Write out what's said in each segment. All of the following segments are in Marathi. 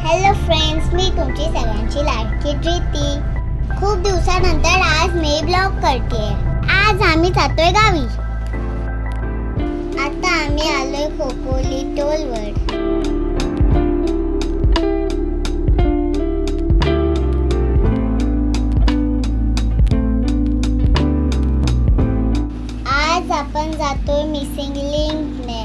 हॅलो फ्रेंड्स, मी तुमची सगळ्यांची लाडकी प्रीती. खूप दिवसानंतर आज मी ब्लॉग करते. आज आम्ही जातोय गावी. आता आम्ही आलोय खोपोली टोलवर. आज आपण जातोय मिसिंग लिंकने.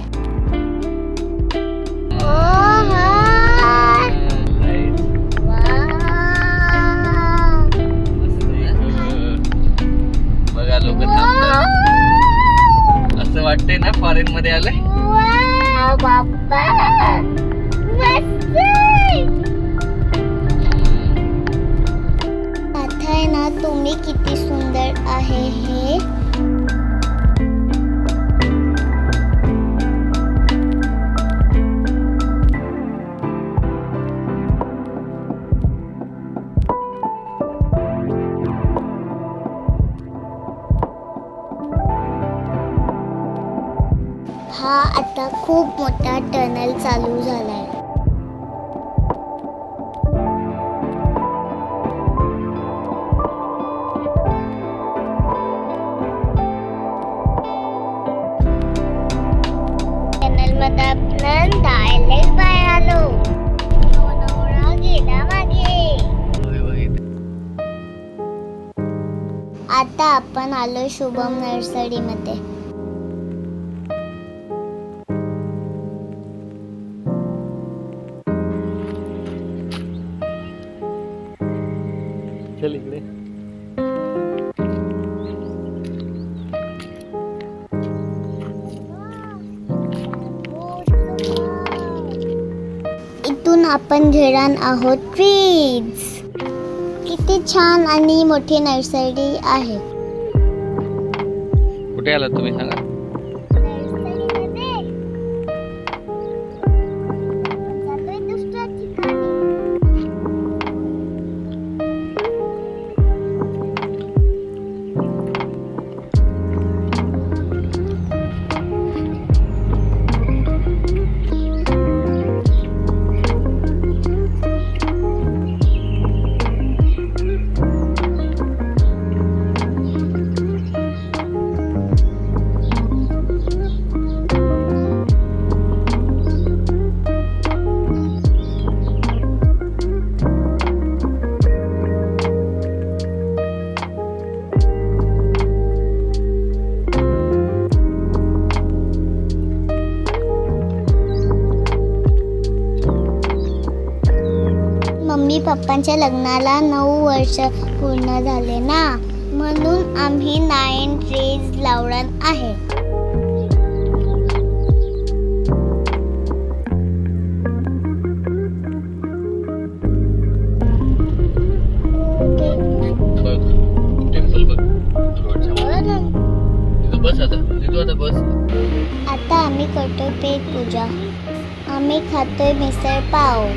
लोक असं वाटतंय ना फॉरेन मध्ये आलंय. आता आहे ना, तुम्ही किती सुंदर आहे हे. हा आता खूप मोठा टनल चालू झालाय. टनल मध्ये आपण डायरेक्ट बाहेर आलो. नवरा गेला मागे. आता आपण आलो शुभम नर्सरी मध्ये. चल इकडे. इथून आपण घेणार आहोत ट्रीज. किती छान आणि मोठी नर्सरी आहे. कुठे आलात तुम्ही सांगा. मम्मी पप्पांच्या लग्नाला 9 वर्ष पूर्ण झाले ना, म्हणून आम्ही 9 ट्रीज लावणार आहे. टेम्पल बघ तिथं बस. आता बस. आता आम्ही करतोय पेट पूजा. आम्ही खातोय मिसळ पाव.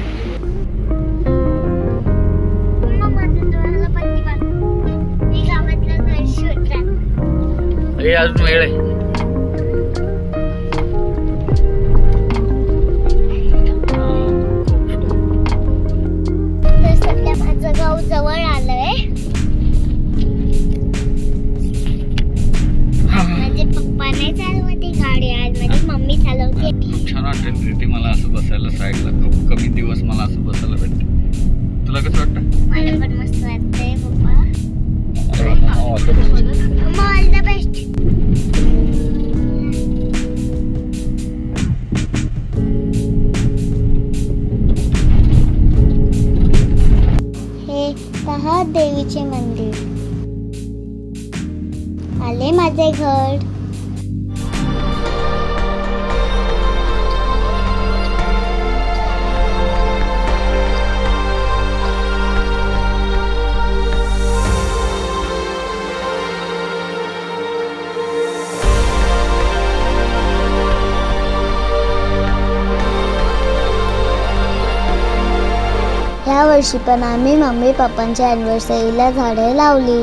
हे अजून वेळ आहे. तर सध्या माझं गाव जवळ आलंय. माझे पप्पा नाही चालवते गाडी, आज माझी मम्मी चालवते. खूप छान वाटतं प्रीती, मला असं बसायला साईडला. खूप कमी दिवस मला असं बसायला भेटते. तुला कसं वाटतं? मला पण मस्त वाटतंय पप्पा. All the best. हे पहा देवीचे मंदिर. आले माझे घर. ह्या वर्षी पण आम्ही मम्मी पप्पांच्या अॅनिव्हर्सरीला झाडे लावली.